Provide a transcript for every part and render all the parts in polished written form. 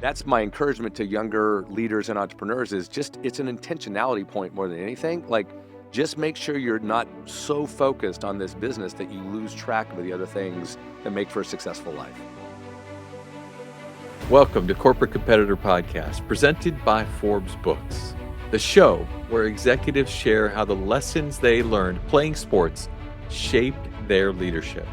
That's my encouragement to younger leaders and entrepreneurs is just, it's an intentionality point more than anything. Like, just make sure you're not so focused on this business that you lose track of the other things that make for a successful life. Welcome to Corporate Competitor Podcast, presented by Forbes Books, the show where executives share how the lessons they learned playing sports shaped their leadership.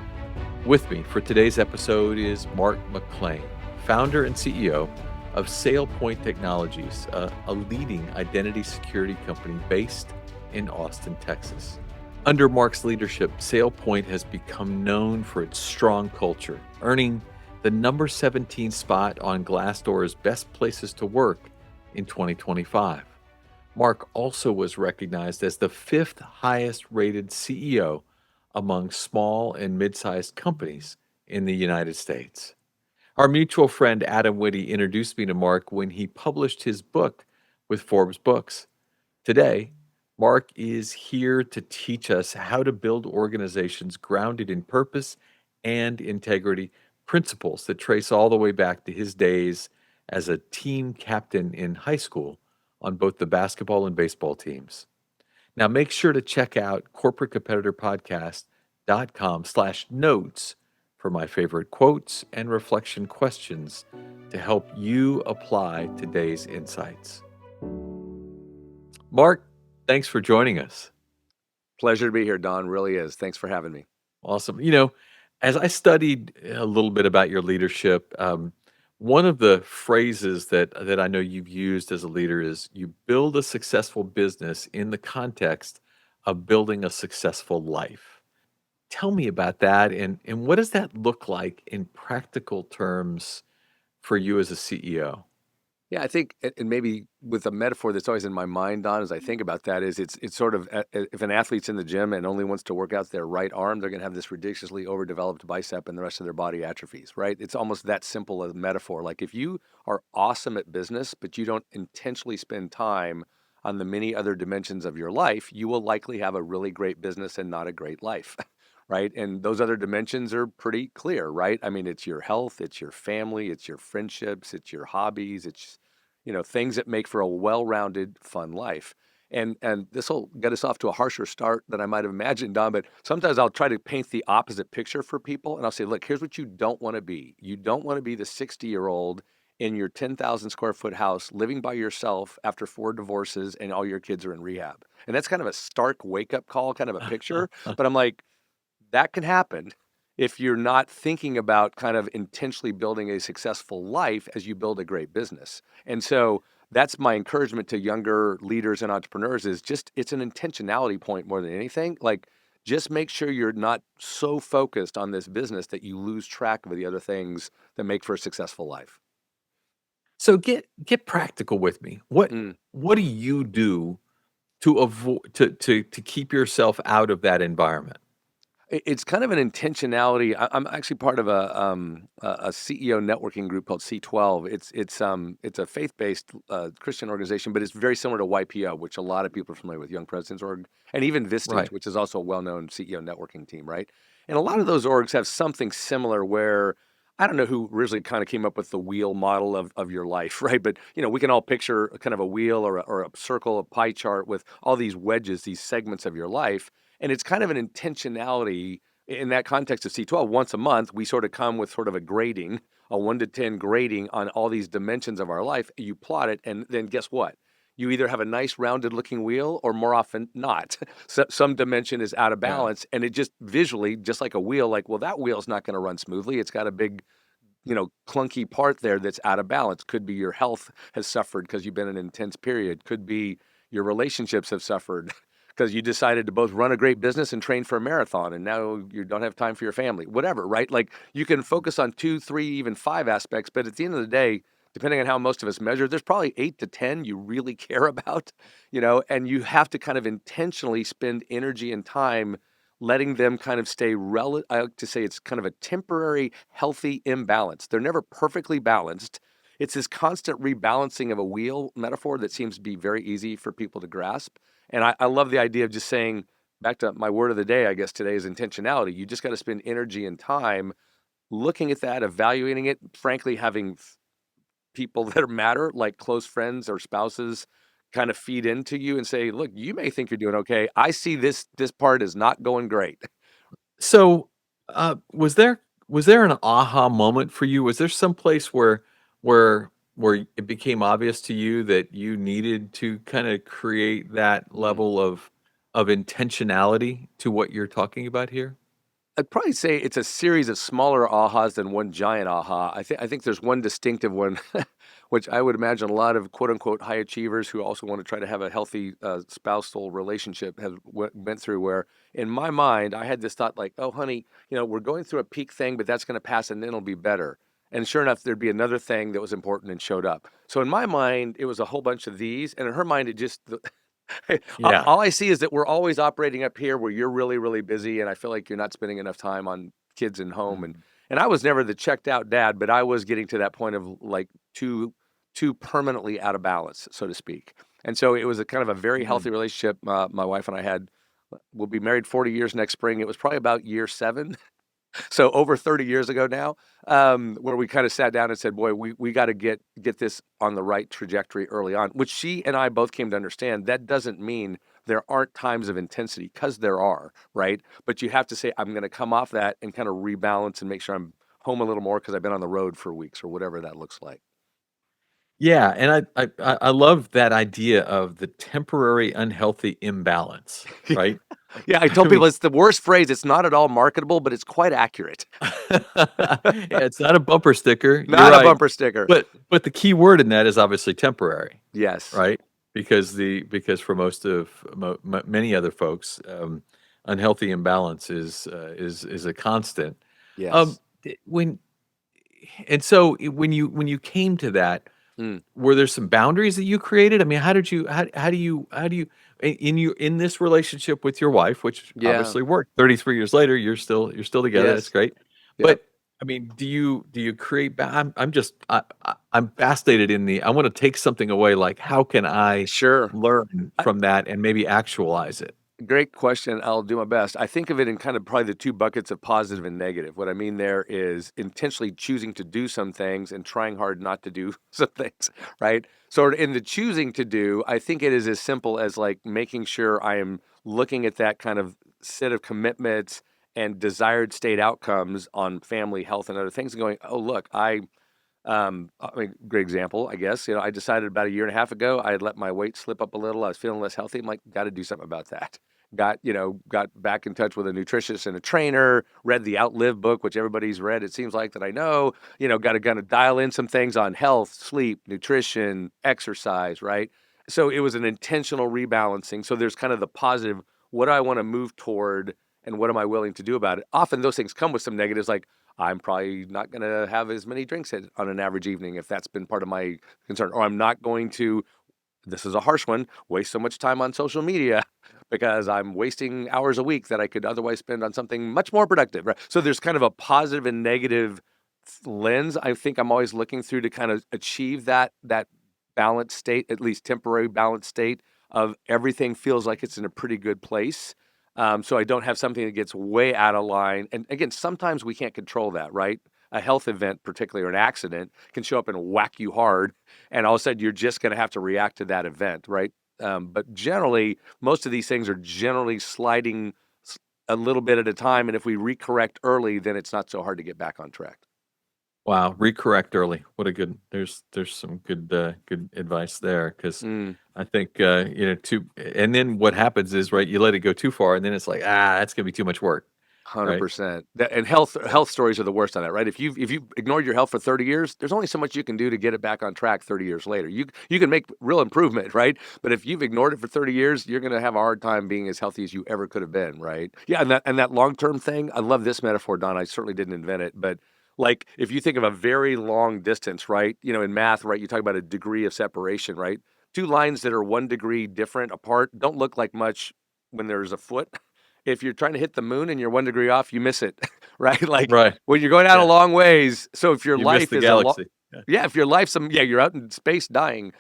With me for today's episode is Mark McClain, founder and CEO of SailPoint Technologies, a leading identity security company based in Austin, Texas. Under Mark's leadership, SailPoint has become known for its strong culture, earning the number 17 spot on Glassdoor's Best Places to Work in 2025. Mark also was recognized as the 5th highest rated CEO among small and mid-sized companies in the United States. Our mutual friend Adam Whitty introduced me to Mark when he published his book with Forbes Books. Today, Mark is here to teach us how to build organizations grounded in purpose and integrity, principles that trace all the way back to his days as a team captain in high school on both the basketball and baseball teams. Now, make sure to check out corporatecompetitorpodcast.com/notes for my favorite quotes and reflection questions to help you apply today's insights. Mark, thanks for joining us. Pleasure to be here, Don. Really is. Thanks for having me. Awesome. As I studied a little bit about your leadership, one of the phrases that I know you've used as a leader is you build a successful business in the context of building a successful life. Tell me about that, and what does that look like in practical terms for you as a CEO? Yeah, I think, and maybe with a metaphor that's always in my mind, Don, as I think about that, is it's sort of if an athlete's in the gym and only wants to work out their right arm, they're going to have this ridiculously overdeveloped bicep, and the rest of their body atrophies. Right? It's almost that simple a metaphor. Like if you are awesome at business, but you don't intentionally spend time on the many other dimensions of your life, you will likely have a really great business and not a great life. Right? And those other dimensions are pretty clear, right? I mean, it's your health, it's your family, it's your friendships, it's your hobbies, it's things that make for a well-rounded, fun life. And this will get us off to a harsher start than I might have imagined, Don, but sometimes I'll try to paint the opposite picture for people, and I'll say, look, here's what you don't want to be. You don't want to be the 60-year-old in your 10,000 square foot house living by yourself after 4 divorces and all your kids are in rehab. And that's kind of a stark wake-up call, kind of a picture, but I'm like, that can happen if you're not thinking about kind of intentionally building a successful life as you build a great business. And so that's my encouragement to younger leaders and entrepreneurs is just, it's an intentionality point more than anything. Like, just make sure you're not so focused on this business that you lose track of the other things that make for a successful life. So get practical with me. What Mm. what do you do to avoid to keep yourself out of that environment? It's kind of an intentionality. I'm actually part of a CEO networking group called C12. It's a faith-based Christian organization, but it's very similar to YPO, which a lot of people are familiar with, Young Presidents Org, and even Vistage, Right. which is also a well-known CEO networking team, right? And a lot of those orgs have something similar where I don't know who originally kind of came up with the wheel model of your life, right? But we can all picture a kind of a wheel or a circle, a pie chart with all these wedges, these segments of your life. And it's kind of an intentionality in that context of C12. Once a month, we sort of come with sort of a grading, a 1 to 10 grading on all these dimensions of our life. You plot it, and then guess what? You either have a nice rounded looking wheel or more often not. Some dimension is out of Yeah. balance, and it just visually, just like a wheel, like, well, that wheel's not going to run smoothly. It's got a big clunky part there that's out of balance. Could be your health has suffered because you've been in an intense period. Could be your relationships have suffered because you decided to both run a great business and train for a marathon and now you don't have time for your family. Whatever, right? Like you can focus on 2, 3, even 5 aspects, but at the end of the day, depending on how most of us measure, there's probably 8 to 10 you really care about, and you have to kind of intentionally spend energy and time letting them kind of stay I like to say it's kind of a temporary healthy imbalance. They're never perfectly balanced. It's this constant rebalancing of a wheel metaphor that seems to be very easy for people to grasp. And I love the idea of just saying, back to my word of the day, I guess today is intentionality. You just got to spend energy and time looking at that, evaluating it, frankly, having people that matter, like close friends or spouses, kind of feed into you and say, "Look, you may think you're doing okay. I see this part is not going great." So, was there an aha moment for you? Was there some place where it became obvious to you that you needed to kinda create that Mm. level of intentionality to what you're talking about here? I'd probably say it's a series of smaller ahas than one giant aha. I think there's one distinctive one, which I would imagine a lot of quote unquote high achievers who also want to try to have a healthy spousal relationship have went through. Where in my mind, I had this thought like, "Oh, honey, we're going through a peak thing, but that's going to pass and then it'll be better." And sure enough, there'd be another thing that was important and showed up. So in my mind, it was a whole bunch of these, and in her mind, it just Yeah. all I see is that we're always operating up here where you're really, really busy, and I feel like you're not spending enough time on kids and home. And Mhm. and I was never the checked out dad, but I was getting to that point of like too permanently out of balance, so to speak. And so it was a kind of a very Mm. healthy relationship. My wife and I had. We'll be married 40 years next spring. It was probably about year 7, so over 30 years ago now, where we kind of sat down and said, "Boy, we got to get this on the right trajectory early on." Which she and I both came to understand. That doesn't mean there aren't times of intensity, because there are, right? But you have to say, "I'm going to come off that and kind of rebalance and make sure I'm home a little more because I've been on the road for weeks or whatever that looks like." Yeah, and I love that idea of the temporary unhealthy imbalance, right? Yeah, I I told mean people it's the worst phrase. It's not at all marketable, but it's quite accurate. yeah, it's not a bumper sticker, you're Not a right, bumper sticker. but the key word in that is obviously temporary, Yes. right? Because for most of many other folks, unhealthy imbalance is a constant. Yes. When and so when you came to that, Mm. were there some boundaries that you created? I mean, how do you in this relationship with your wife, which Yeah. obviously worked 33 years later, you're still together. That's Yes. great. Yep. But I mean, do you create I'm just I'm fascinated in the I want to take something away like how can I Sure. learn from that and maybe actualize it? Great question. I'll do my best. I think of it in kind of probably the two buckets of positive and negative. What I mean there is intentionally choosing to do some things and trying hard not to do some things, right? So in the choosing to do, I think it is as simple as like making sure I am looking at that kind of set of commitments and desired state outcomes on family, health, and other things, and going, "Oh, look, I mean, great example, I guess. I decided about a year and a half ago I had let my weight slip up a little. I was feeling less healthy. I'm like, got to do something about that. Got back in touch with a nutritionist and a trainer, read the Outlive book, which everybody's read. It seems like that I know, got to kind of dial in some things on health, sleep, nutrition, exercise, right? So it was an intentional rebalancing. So there's kind of the positive, what do I want to move toward and what am I willing to do about it? Often those things come with some negatives like, I'm probably not going to have as many drinks on an average evening if that's been part of my concern. Or I'm not going to, this is a harsh one, waste so much time on social media because I'm wasting hours a week that I could otherwise spend on something much more productive. Right? So there's kind of a positive and negative lens. I think I'm always looking through to kind of achieve that balanced state, at least temporary balanced state of everything feels like it's in a pretty good place. So I don't have something that gets way out of line. And again, sometimes we can't control that, right? A health event, particularly or an accident, can show up and whack you hard, and all of a sudden you're just going to have to react to that event, right? But generally, most of these things are generally sliding a little bit at a time, and if we recorrect early, then it's not so hard to get back on track. Wow, recorrect early. What a good there's some good advice there because Mm. I think too and then what happens is right, you let it go too far and then it's like, that's gonna be too much work, right? 100%. And health stories are the worst on that, right? If you've ignored your health for 30 years, there's only so much you can do to get it back on track 30 years later. You can make real improvement, right? But if you've ignored it for 30 years, you're going to have a hard time being as healthy as you ever could have been, right? Yeah, and that long-term thing, I love this metaphor, Don. I certainly didn't invent it, but like if you think of a very long distance, right? In math, right, you talk about a degree of separation, right? Two lines that are 1 degree different apart don't look like much when there's a foot. If you're trying to hit the moon and you're 1 degree off, you miss it, right? Like Right. when you're going out a Yeah. long ways. So if your You missed life the is a lot, galaxy. Yeah. yeah, if your life's yeah, you're out in space dying.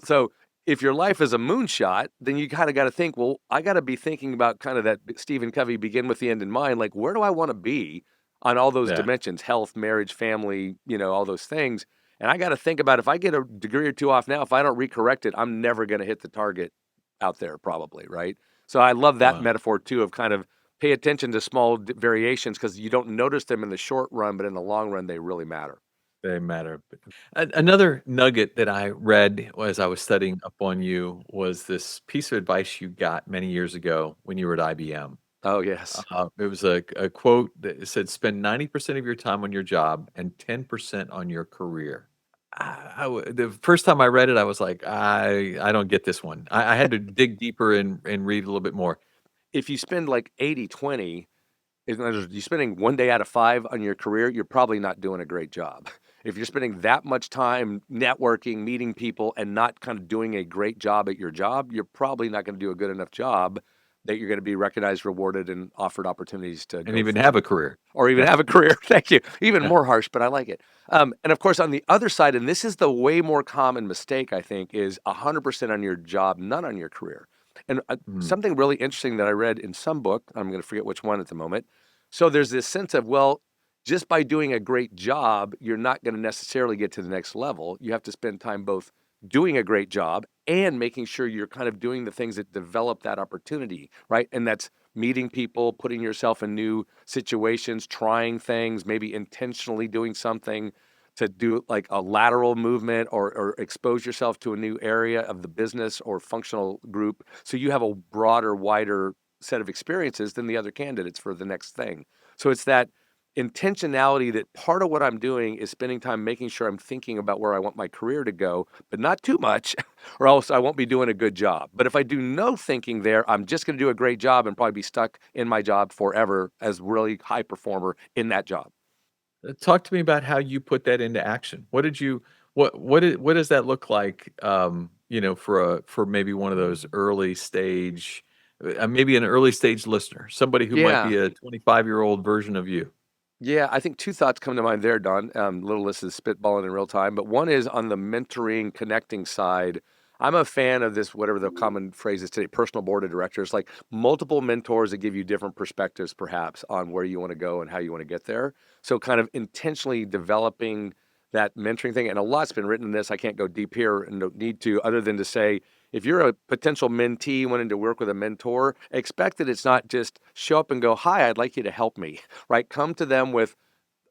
So if your life is a moonshot, then you kind of got to think, well, I got to be thinking about kind of that Stephen Covey begin with the end in mind. Like, where do I want to be on all those Yeah. dimensions, health, marriage, family, all those things. And I got to think about if I get a degree or two off now, if I don't recorrect it, I'm never going to hit the target out there, probably, right? So I love that Wow. metaphor too of kind of pay attention to small variations because you don't notice them in the short run, but in the long run, they really matter. They matter. Another nugget that I read as I was studying up on you was this piece of advice you got many years ago when you were at IBM. Oh, yes. It was a quote that said, "Spend 90% of your time on your job and 10% on your career." The first time I read it, I was like, I don't get this one. I had to dig deeper and read a little bit more. If you spend like 80/20, in other words, you're spending 1 day out of 5 on your career, you're probably not doing a great job. If you're spending that much time networking, meeting people, and not kind of doing a great job at your job, you're probably not gonna do a good enough job that you're gonna be recognized, rewarded, and offered opportunities to And go even have forward a career. or even Yeah. have a career. Thank you. Even Yeah. more harsh, but I like it. And of course, on the other side, and this is the way more common mistake, I think, is 100% on your job, none on your career. And Mm. something really interesting that I read in some book, I'm going to forget which one at the moment. So there's this sense of, well, just by doing a great job, you're not going to necessarily get to the next level. You have to spend time both doing a great job and making sure you're kind of doing the things that develop that opportunity, right? And that's meeting people, putting yourself in new situations, trying things, maybe intentionally doing something to do like a lateral movement or expose yourself to a new area of the business or functional group. So you have a broader, wider set of experiences than the other candidates for the next thing. So it's that intentionality that part of what I'm doing is spending time making sure I'm thinking about where I want my career to go, but not too much, or else I won't be doing a good job. But if I do no thinking there, I'm just going to do a great job and probably be stuck in my job forever as really high performer in that job. Talk to me about how you put that into action. What did you what does that look like, for maybe one of those early stage maybe an early stage listener, somebody who might Yeah. be a 25-year-old version of you? Yeah, I think 2 thoughts come to mind there, Don. Little list is spitballing in real time, but one is on the mentoring, connecting side. I'm a fan of this, whatever the common phrase is today, personal board of directors, like multiple mentors that give you different perspectives, perhaps, on where you want to go and how you want to get there. So, kind of intentionally developing that mentoring thing. And a lot's been written in this. I can't go deep here and don't need to, other than to say, if you're a potential mentee wanting to work with a mentor, expect that it's not just show up and go, "Hi, I'd like you to help me," right? Come to them with,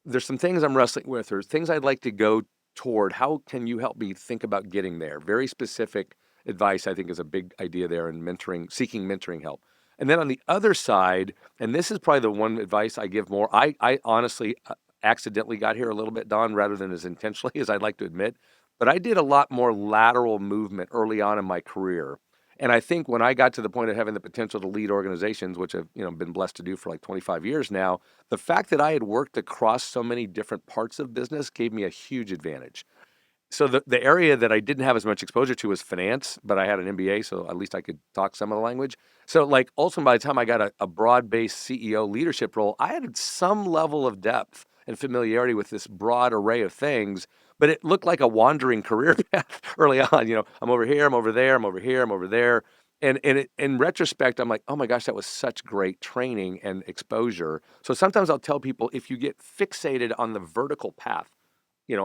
there's some things I'm wrestling with, or things I'd like to go toward. How can you help me think about getting there? Very specific advice, I think, is a big idea there in mentoring, seeking mentoring help. And then on the other side, and this is probably the one advice I give more, I honestly accidentally got here a little bit, Don, rather than as intentionally as I'd like to admit. But I did a lot more lateral movement early on in my career. And I think when I got to the point of having the potential to lead organizations, which I've been blessed to do for like 25 years now, the fact that I had worked across so many different parts of business gave me a huge advantage. So the area that I didn't have as much exposure to was finance, but I had an MBA, so at least I could talk some of the language. So like ultimately, by the time I got a broad-based CEO leadership role, I had some level of depth and familiarity with this broad array of things, but it looked like a wandering career path early on. I'm over here, I'm over there, I'm over here, I'm over there. In retrospect, I'm like, oh my gosh, that was such great training and exposure. So sometimes I'll tell people if you get fixated on the vertical path,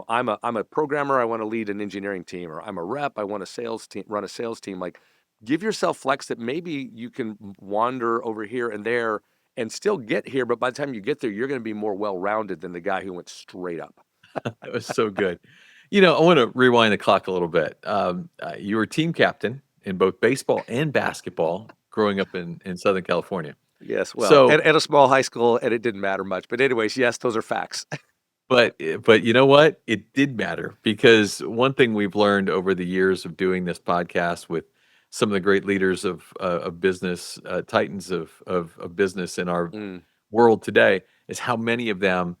I'm a programmer, I want to lead an engineering team, or I'm a rep, I want a sales team, run a sales team. Like, give yourself flex that maybe you can wander over here and there and still get here, but by the time you get there, you're going to be more well-rounded than the guy who went straight up. That was so good. I wanna rewind the clock a little bit. You were team captain in both baseball and basketball growing up in Southern California. Yes, well, So at a small high school, and it didn't matter much. But anyways, yes, those are facts. but you know what? It did matter because one thing we've learned over the years of doing this podcast with some of the great leaders of business, titans of business in our Mm, world today is how many of them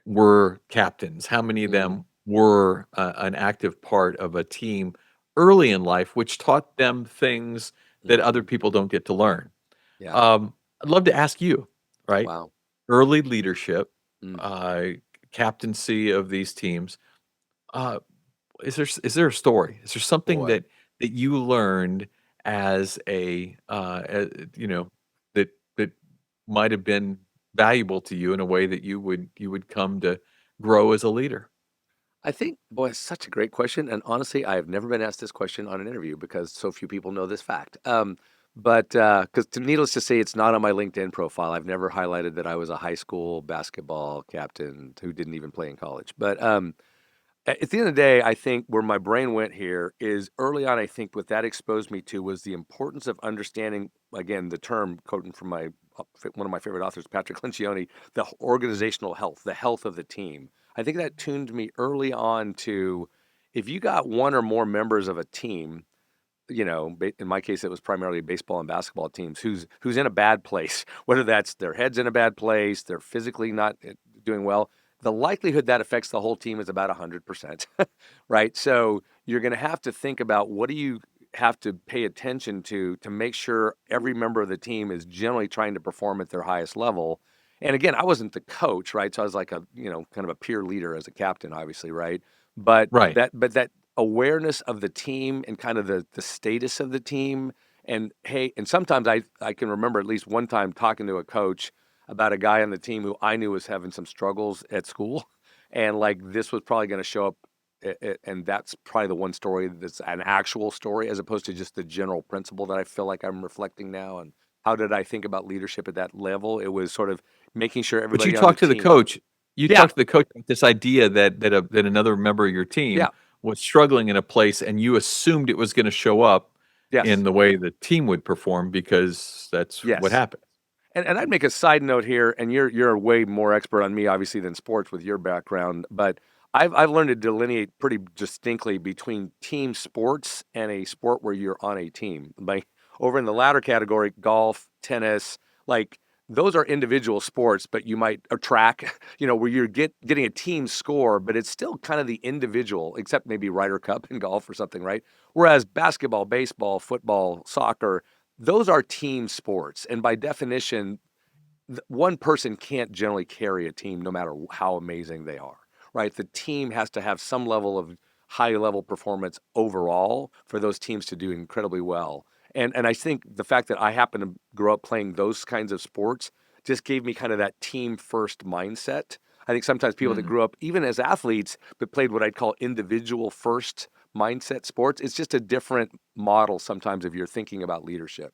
were captains, how many of mm, them were an active part of a team early in life, which taught them things that other mhm. people don't get to learn. Yeah. I'd love to ask you, right? Wow. Early leadership, Mm, uh, captaincy of these teams. Uh, is there a story? Is there something boy. that you learned as that that might have been valuable to you in a way that you would come to grow as a leader? I think, boy, it's such a great question. And honestly, I have never been asked this question on an interview because so few people know this fact. But because needless to say, it's not on my LinkedIn profile. I've never highlighted that I was a high school basketball captain who didn't even play in college. But at the end of the day, I think where my brain went here is early on. I think what that exposed me to was the importance of understanding, again, the term quoting from one of my favorite authors, Patrick Lencioni, the organizational health, the health of the team. I think that tuned me early on to if you got one or more members of a team, in my case, it was primarily baseball and basketball teams who's in a bad place, whether that's their head's in a bad place, they're physically not doing well. The likelihood that affects the whole team is about 100%, right? So you're going to have to think about what do you have to pay attention to make sure every member of the team is generally trying to perform at their highest level. And again, I wasn't the coach, right? So I was like kind of a peer leader as a captain, obviously, right? But Right. that awareness of the team and kind of the status of the team. And hey, and sometimes I can remember at least one time talking to a coach about a guy on the team who I knew was having some struggles at school. And like this was probably going to show up. And that's probably the one story that's an actual story as opposed to just the general principle that I feel like I'm reflecting now. And how did I think about leadership at that level? It was sort of making sure But you everybody on the talked to the team. coach. You Yeah. talked to the coach about this idea that another member of your team Yeah. was struggling in a place, and you assumed it was going to show up in Yes. the way the team would perform because that's what Yes. happened. And I'd make a side note here, and you're way more expert on me, obviously, than sports with your background. But I've learned to delineate pretty distinctly between team sports and a sport where you're on a team. Like over in the latter category, golf, tennis, like those are individual sports, but you might or track, where you're getting a team score, but it's still kind of the individual, except maybe Ryder Cup in golf or something, right? Whereas basketball, baseball, football, soccer, those are team sports. And by definition, one person can't generally carry a team no matter how amazing they are, right? The team has to have some level of high level performance overall for those teams to do incredibly well. And I think the fact that I happen to grow up playing those kinds of sports just gave me kind of that team first mindset. I think sometimes people that Mm. grew up even as athletes but played what I'd call individual first mindset sports, it's just a different model sometimes if you're thinking about leadership.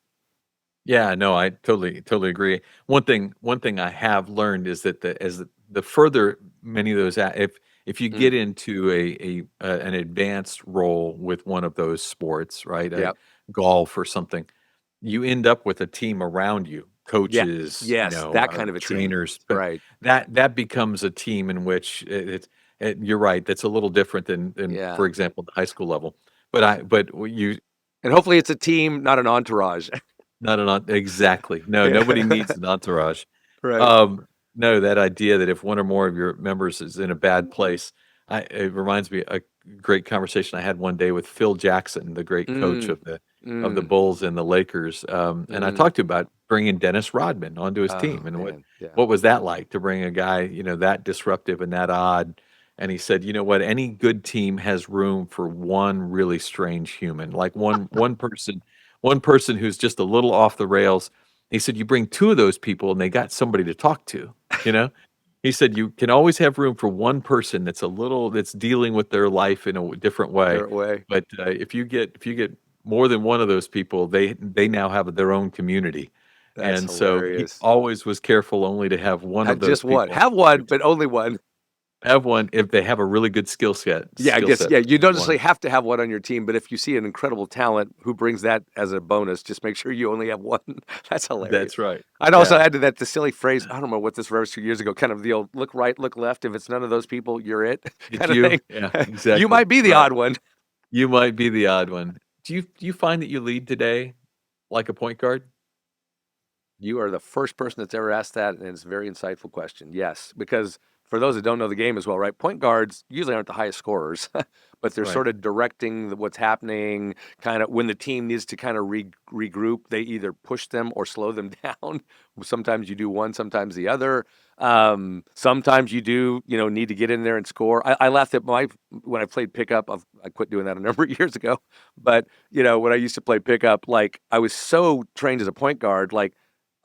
Yeah, no, I totally agree. One thing I have learned is that the further many of those if you get Mm. into an advanced role with one of those sports, right, Yep. golf or something, you end up with a team around you, Yeah. coaches, Yes, that kind of a team. trainers, but Right. that becomes a team in which you're right. That's a little different than for Yeah. example the high school level. But you And hopefully it's a team, not an entourage. not an exactly. No, nobody Yeah. needs an entourage. Right. Um, no, that idea that if one or more of your members is in a bad place, it reminds me a great conversation I had one day with Phil Jackson, the great coach Mm. of the Mm. Bulls and the Lakers, and I Mm. talked to him about bringing Dennis Rodman onto his team, Oh, and man. Yeah. what was that like to bring a guy, that disruptive and that odd? And he said, "You know what? Any good team has room for one really strange human, like one person who's just a little off the rails." He said, "You bring two of those people, and they got somebody to talk to." You know, he said, "You can always have room for one person that's dealing with their life in a different way, Their way. but if you get more than one of those people, they now have their own community." That's And so he hilarious. always was careful only to have one of Have those just one. people Have one, but only one. have one if they have a really good Yeah, I skill guess, set. yeah, you don't One. necessarily have to have one on your team, but if you see an incredible talent who brings that as a bonus, just make sure you only have one. That's hilarious. That's right. I'd also Yeah. add to that the silly phrase, I don't know what this was 2 years ago, kind of the old look right, look left. If it's none of those people, you're it It's kind of you. thing. Yeah, You exactly. might be the Right. odd one. You might be the odd one. Do you find that you lead today like a point guard? You are the first person that's ever asked that, and it's a very insightful question. Yes, because for those that don't know the game as well, right? Point guards usually aren't the highest scorers, but they're Right. sort of directing what's happening. Kind of when the team needs to kind of regroup, they either push them or slow them down. Sometimes you do one, sometimes the other. Sometimes you do, need to get in there and score. I laughed at when I played pickup. I quit doing that a number of years ago, but when I used to play pickup, like I was so trained as a point guard, like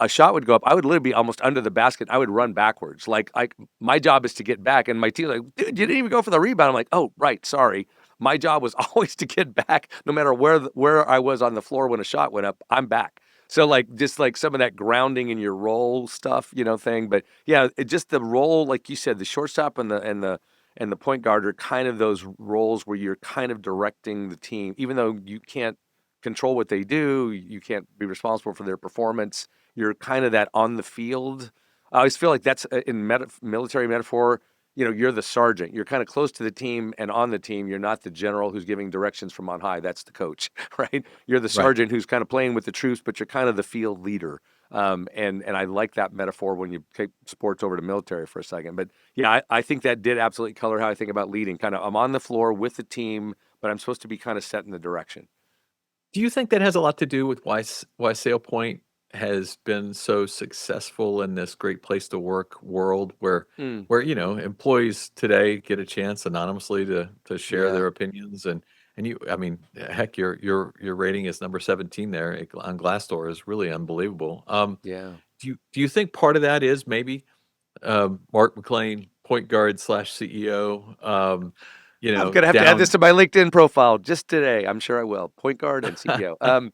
a shot would go up, I would literally be almost under the basket. I would run backwards. Like my job is to get back, and my team like, dude, you didn't even go for the rebound. I'm like, oh, right, sorry. My job was always to get back, no matter where I was on the floor when a shot went up. I'm back. So like just like some of that grounding in your role stuff, thing. But yeah, just the role, like you said, the shortstop and the point guard are kind of those roles where you're kind of directing the team, even though you can't control what they do, you can't be responsible for their performance. You're kind of that on the field. I always feel like that's in military metaphor. You're the sergeant. You're kind of close to the team and on the team. You're not the general who's giving directions from on high. That's the coach, right? You're the Right. sergeant who's kind of playing with the troops, but you're kind of the field leader. And I like that metaphor when you take sports over to military for a second. But yeah, I think that did absolutely color how I think about leading. Kind of, I'm on the floor with the team, but I'm supposed to be kind of setting the direction. Do you think that has a lot to do with why SailPoint has been so successful in this great place to work world Mm, where employees today get a chance anonymously to share yeah, their opinions and I mean, heck, your rating is number 17 there on Glassdoor is really unbelievable. yeah. Do you think part of that is maybe Mark McClain, point guard slash CEO, I'm gonna have to add this down. to my LinkedIn profile just today. I'm sure I will. Point guard and CEO.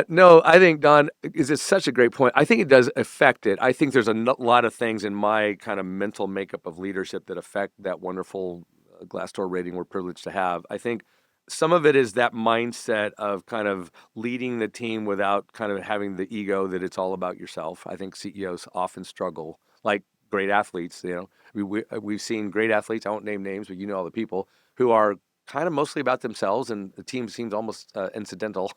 No, I think Don is it's such a great point. I think it does affect it. I think there's a lot of things in my kind of mental makeup of leadership that affect that wonderful Glassdoor rating we're privileged to have. I think some of it is that mindset of kind of leading the team without kind of having the ego that it's all about yourself. I think CEOs often struggle, like great athletes. We've seen great athletes. I won't name names, but you know all the people who are kind of mostly about themselves, and the team seems almost incidental.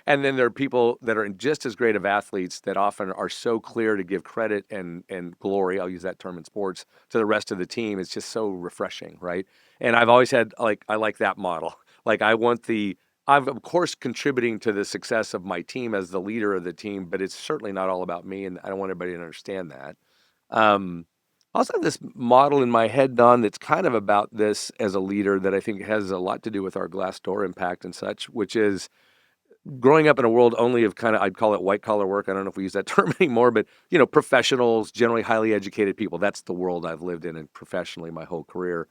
And then there are people that are just as great of athletes that often are so clear to give credit and glory, I'll use that term in sports, to the rest of the team. It's just so refreshing, right? And I've always had I like that model. Like I'm of course contributing to the success of my team as the leader of the team, but it's certainly not all about me, and I don't want everybody to understand that. Um, I also have this model in my head, Don, that's kind of about this as a leader that I think has a lot to do with our Glassdoor impact and such, which is growing up in a world only of kind of, I'd call it white collar work. I don't know if we use that term anymore, but professionals, generally highly educated people. That's the world I've lived in and professionally my whole career.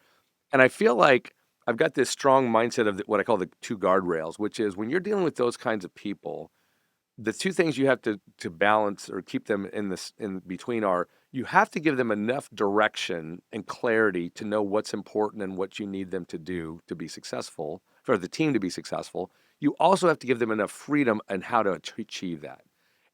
And I feel like I've got this strong mindset of what I call the two guardrails, which is when you're dealing with those kinds of people, the two things you have to balance or keep them in between are you have to give them enough direction and clarity to know what's important and what you need them to do to be successful, for the team to be successful. You also have to give them enough freedom and how to achieve that.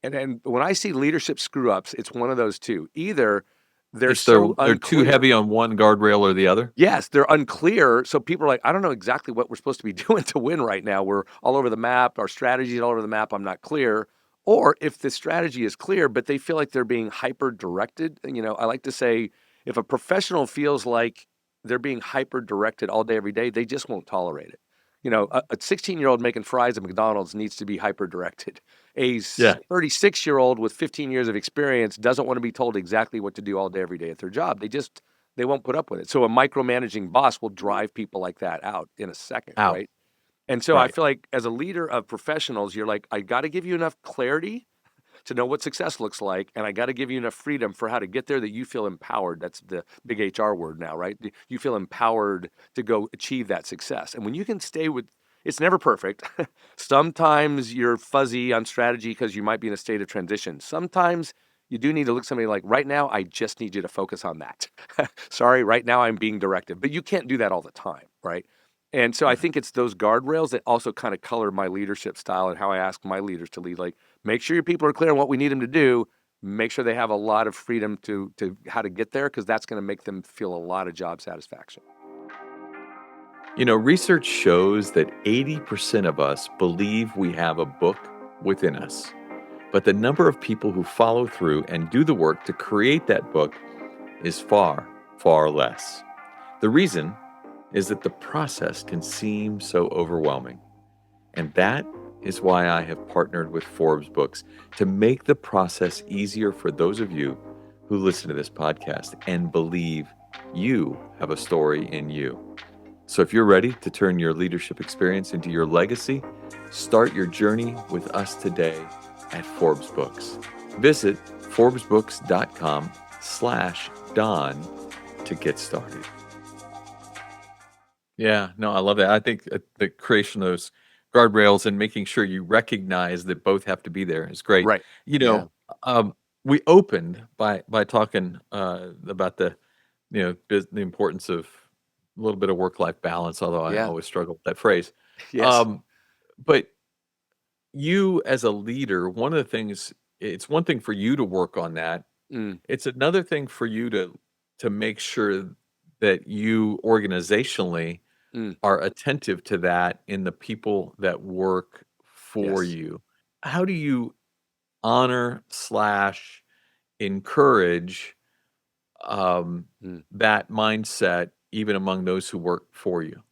And when I see leadership screw ups, it's one of those two. Either they're It's they're so they're too heavy unclear. on one guardrail or the other? Yes, they're unclear. So people are like, I don't know exactly what we're supposed to be doing to win right now. We're all over the map. Our strategy is all over the map. I'm not clear. Or if the strategy is clear, but they feel like they're being hyper directed. I like to say if a professional feels like they're being hyper directed all day, every day, they just won't tolerate it. A 16-year-old making fries at McDonald's needs to be hyper directed. A Yeah. 36-year-old with 15 years of experience doesn't want to be told exactly what to do all day, every day at their job. They won't put up with it. So a micromanaging boss will drive people like that out in a second, Out. right? And so I Right. feel like as a leader of professionals, you're like, I got to give you enough clarity to know what success looks like, and I got to give you enough freedom for how to get there that you feel empowered. That's the big HR word now, right? You feel empowered to go achieve that success. And when you can stay with, it's never perfect. Sometimes you're fuzzy on strategy because you might be in a state of transition. Sometimes you do need to look at somebody like, right now, I just need you to focus on that. Sorry, right now I'm being directed. But you can't do that all the time, right? And so I Right. think it's those guardrails that also kind of color my leadership style and how I ask my leaders to lead. Like, make sure your people are clear on what we need them to do. Make sure they have a lot of freedom to how to get there, because that's going to make them feel a lot of job satisfaction. Research shows that 80% of us believe we have a book within us, but the number of people who follow through and do the work to create that book is far, far less. The reason is that the process can seem so overwhelming. And that is why I have partnered with Forbes Books to make the process easier for those of you who listen to this podcast and believe you have a story in you. So if you're ready to turn your leadership experience into your legacy, start your journey with us today at Forbes Books. Visit forbesbooks.com/Don to get started. Yeah, no, I love that. I think the creation of those guardrails and making sure you recognize that both have to be there is great. Right. You Yeah. know, we opened by talking about the importance of a little bit of work-life balance, although I Yeah. always struggle with that phrase. Yes. Um, but you as a leader, one of the things it's one thing for you to work on that. Mm, It's another thing for you to make sure that you organizationally mm, are attentive to that in the people that work for yes. you. How do you honor slash encourage Mm. that mindset even among those who work for you?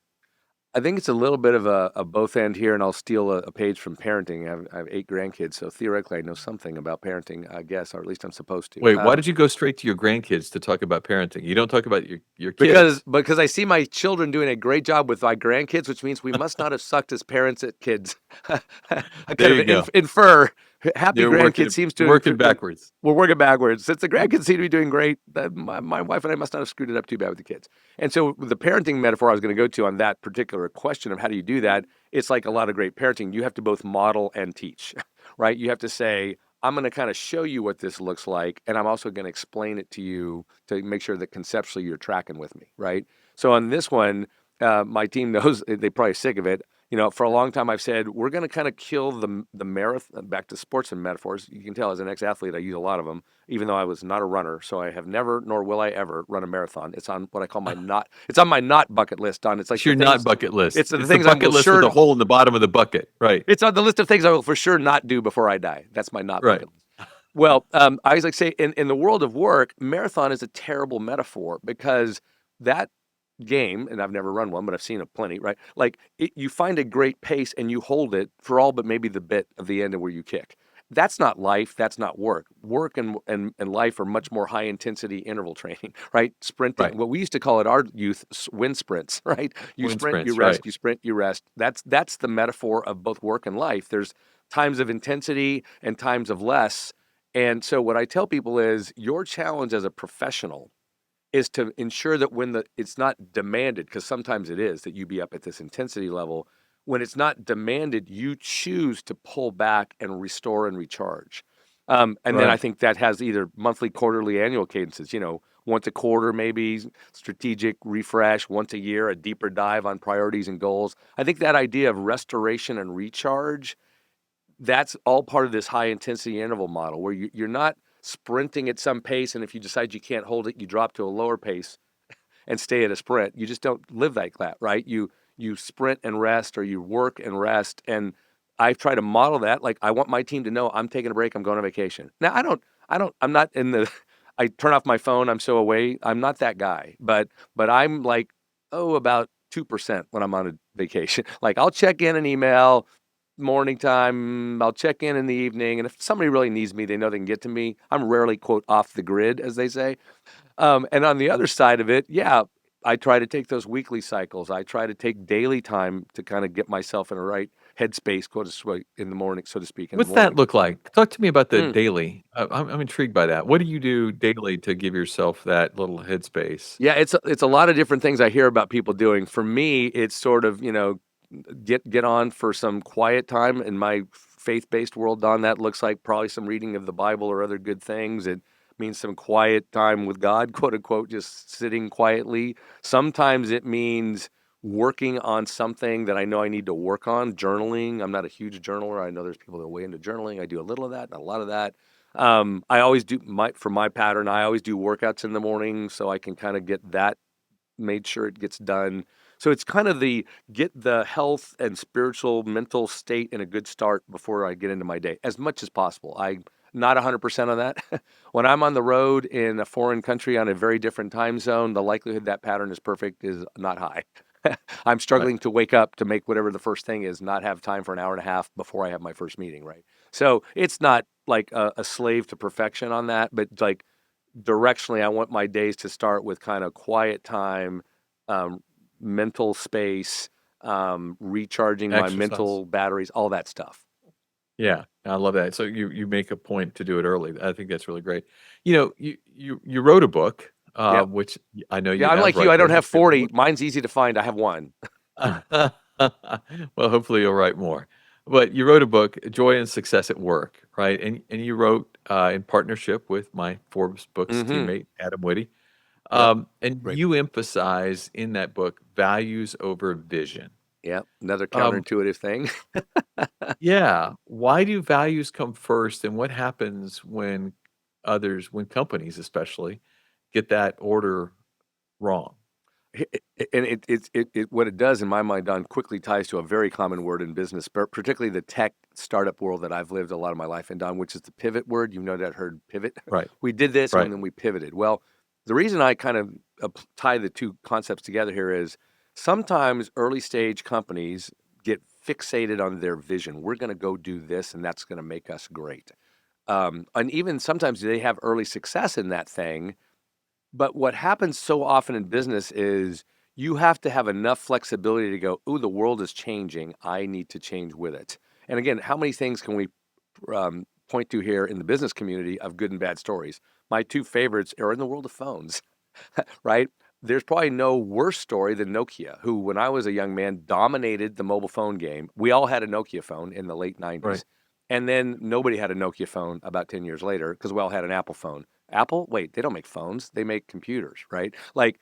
I think it's a little bit of a both end here, and I'll steal a page from parenting. I have 8 grandkids, so theoretically I know something about parenting, I guess, or at least I'm supposed to. Wait, why did you go straight to your grandkids to talk about parenting? You don't talk about your Because kids. because I see my children doing a great job with my grandkids, which means we must not have sucked as parents at kids. I There kind of you go. infer happy You're grandkids seems to working backwards. we're working backwards. Since the grandkids seem to be doing great, my wife and I must not have screwed it up too bad with the kids. And so the parenting metaphor I was going to go to on that particular question of how do you do that, it's like a lot of great parenting. You have to both model and teach, right? You have to say, I'm going to kind of show you what this looks like, and I'm also going to explain it to you to make sure that conceptually you're tracking with me, right? So on this one, my team knows they're probably sick of it. You know, for a long time I've said we're going to kind of kill the marathon. Back to sportsman metaphors, you can tell as an ex-athlete I use a lot of them, even though I was not a runner. So I have never, nor will I ever, run a marathon. It's on what I call my not. It's on my not bucket list. Don. It's like It's the your not things. bucket list. It's the It's the things I bucket will list with sure. the hole in the bottom of the bucket. Right. It's on the list of things I will for sure not do before I die. That's my not Right. bucket list. Well, I always like to say in the world of work, marathon is a terrible metaphor because that game, and I've never run one, but I've seen a plenty, right? Like you find a great pace and you hold it for all but maybe the bit of the end of where you kick. That's not life. That's not work. Work and life are much more high intensity interval training, right? Sprinting. Right. What we used to call it our youth wind sprints, right? You Wind sprint, you sprints. Right. rest, you sprint, you rest. That's the metaphor of both work and life. There's times of intensity and times of less. And so what I tell people is your challenge as a professional is to ensure that when it's not demanded, because sometimes it is that you be up at this intensity level, when it's not demanded, you choose to pull back and restore and recharge. And then I Right. think that has either monthly, quarterly, annual cadences, once a quarter, maybe strategic refresh, once a year, a deeper dive on priorities and goals. I think that idea of restoration and recharge, that's all part of this high intensity interval model where you're not sprinting at some pace. And if you decide you can't hold it, you drop to a lower pace and stay at a sprint. You just don't live like that, right? You sprint and rest, or you work and rest. And I try to model that. Like I want my team to know I'm taking a break. I'm going on vacation. Now I'm not in the, I turn off my phone. I'm so away. I'm not that guy, but I'm like, about 2% when I'm on a vacation. Like I'll check in an email morning time. I'll check in the evening. And if somebody really needs me, they know they can get to me. I'm rarely, quote, off the grid, as they say. And on the other side of it, yeah, I try to take those weekly cycles. I try to take daily time to kind of get myself in a right headspace, quote, in the morning, so to speak, in the What's that morning. look like? Talk to me about the Mm. daily. I'm intrigued by that. What do you do daily to give yourself that little headspace? Yeah, it's a lot of different things I hear about people doing. For me, it's sort of, get on for some quiet time in my faith-based world. Don, that looks like probably some reading of the Bible or other good things. It means some quiet time with God, quote unquote, just sitting quietly. Sometimes it means working on something that I know I need to work on, journaling. I'm not a huge journaler. I know there's people that are way into journaling. I do a little of that, not a lot of that. I always do for my pattern. I always do workouts in the morning so I can kind of get that made sure it gets done. So it's kind of the get the health and spiritual mental state in a good start before I get into my day as much as possible. I'm not 100% on that. When I'm on the road in a foreign country on a very different time zone, the likelihood that pattern is perfect is not high. I'm Right. struggling to wake up to make whatever the first thing is, not have time for an hour and a half before I have my first meeting, right? So it's not like a slave to perfection on that, but like directionally, I want my days to start with kind of quiet time, um, mental space, recharging my Exercise. mental batteries, all that stuff. Yeah, I love that. So you make a point to do it early. I think that's really great. You know, you wrote a book, Yep. which I know Yeah, you have unlike you, right I there. don't You have have a 40. book. Mine's easy to find. I have one. Well, hopefully you'll write more. But you wrote a book, Joy and Success at Work, right? And you wrote in partnership with my Forbes Books Mhm. teammate Adam Whitty. Yep. And Great. you emphasize in that book values over vision. Yep. Another Um, counterintuitive thing. yeah, why do values come first, and what happens when when companies especially, get that order wrong? And what it does in my mind, Don, quickly ties to a very common word in business, particularly the tech startup world that I've lived a lot of my life in, Don, which is the pivot word. You know that heard pivot. Right, We did this and right, then we pivoted. Well, the reason I kind of tie the two concepts together here is sometimes early stage companies get fixated on their vision. We're going to go do this and that's going to make us great. And even sometimes they have early success in that thing, but what happens so often in business is you have to have enough flexibility to go, "Ooh, the world is changing. I need to change with it." And again, how many things can we point to here in the business community of good and bad stories? My two favorites are in the world of phones, right? There's probably no worse story than Nokia, who, when I was a young man, dominated the mobile phone game. We all had a Nokia phone in the late right. 90s. And then nobody had a Nokia phone about 10 years later because we all had an Apple phone. Apple, wait, they don't make phones, they make computers, right? Like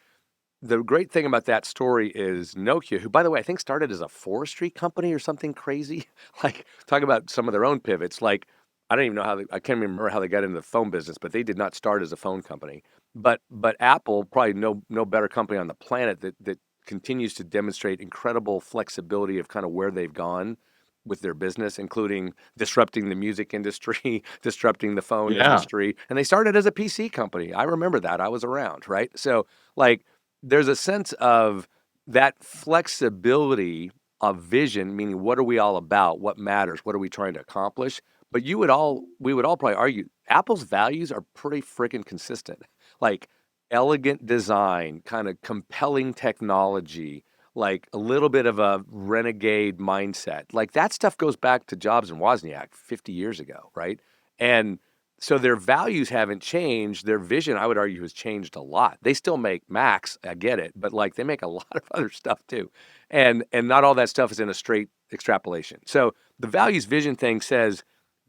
the great thing about that story is Nokia, who, by the way, I think started as a forestry company or something crazy. Like, talk about some of their own pivots. Like, I don't even know how I can't remember how they got into the phone business, but they did not start as a phone company. But Apple, probably no better company on the planet that continues to demonstrate incredible flexibility of kind of where they've gone with their business, including disrupting the music industry, disrupting the phone Yeah, industry. And they started as a PC company. I remember that. I was around, right? So, like, there's a sense of that flexibility of vision, meaning what are we all about? What matters? What are we trying to accomplish? But we would all probably argue Apple's values are pretty freaking consistent. Like elegant design, kind of compelling technology, like a little bit of a renegade mindset. Like that stuff goes back to Jobs and Wozniak 50 years ago, right? And so their values haven't changed. Their vision, I would argue, has changed a lot. They still make Macs, I get it, but like they make a lot of other stuff too. And not all that stuff is in a straight extrapolation. So the values vision thing says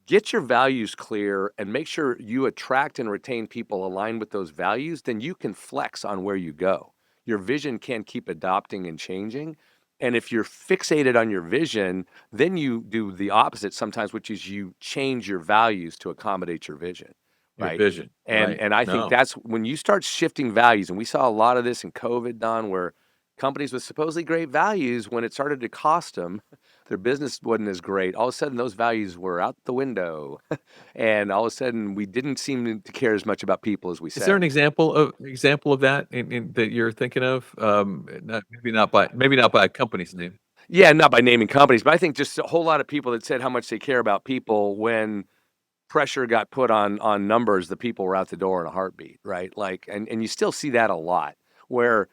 get your values clear and make sure you attract and retain people aligned with those values, then you can flex on where you go. Your vision can keep adopting and changing. And if you're fixated on your vision, then you do the opposite sometimes, which is you change your values to accommodate your vision, your right? vision, And right. and I think No. that's when you start shifting values, and we saw a lot of this in COVID, Don, where companies with supposedly great values, when it started to cost them, their business wasn't as great. All of a sudden, those values were out the window, and all of a sudden, we didn't seem to care as much about people as we Is there said. an example of that that you're thinking of? Maybe not by a company's name. Yeah, not by naming companies, but I think just a whole lot of people that said how much they care about people when pressure got put on numbers, the people were out the door in a heartbeat, right? Like, and you still see that a lot where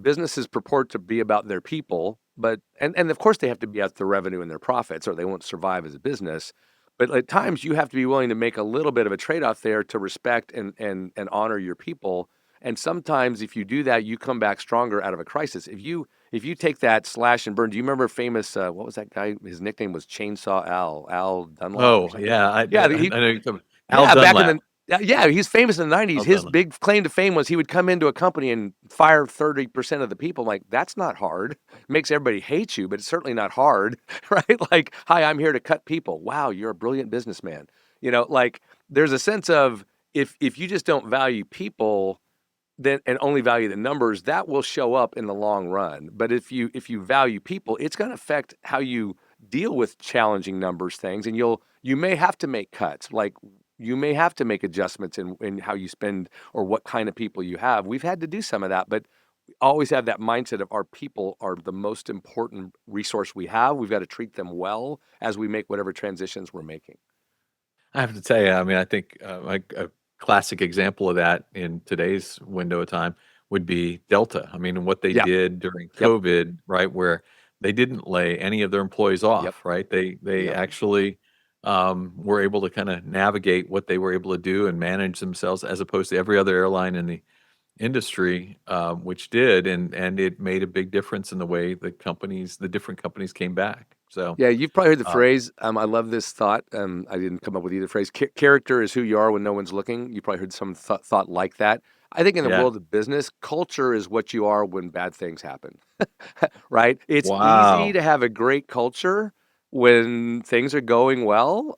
businesses purport to be about their people, but and of course they have to be at the revenue and their profits, or they won't survive as a business. But at times you have to be willing to make a little bit of a trade-off there to respect and honor your people. And sometimes if you do that, you come back stronger out of a crisis. If you take that slash and burn, do you remember famous what was that guy? His nickname was Chainsaw Al Dunlap or Oh, something. yeah, Yeah, I know you're talking Al yeah, back in Dunlap. the yeah, he's famous in the '90s. Al His Dunlap. big claim to fame was he would come into a company and fire 30% of the people. I'm like, that's not hard. Makes everybody hate you, but it's certainly not hard, right? Like, hi, I'm here to cut people. Wow, you're a brilliant businessman. Like there's a sense of if you just don't value people, then and only value the numbers, that will show up in the long run. But if you value people, it's going to affect how you deal with challenging numbers things, and you may have to make cuts. Like you may have to make adjustments in how you spend or what kind of people you have. We've had to do some of that, but we always have that mindset of our people are the most important resource we have. We've got to treat them well as we make whatever transitions we're making. I have to tell you, I mean, I think, like, a classic example of that in today's window of time would be Delta. I mean, what they Yeah. did during Yep. COVID, right, where they didn't lay any of their employees Yep. off, right? They Yep. actually, were able to kind of navigate what they were able to do and manage themselves, as opposed to every other airline in the industry, which did, and it made a big difference in the way the different companies came back. So, Yeah, you've probably heard the uh, phrase. I love this thought. I didn't come up with either phrase. Character is who you are when no one's looking. You probably heard some thought like that. I think in the yeah, world of business, culture is what you are when bad things happen. Right? It's easy wow, to have a great culture when things are going well.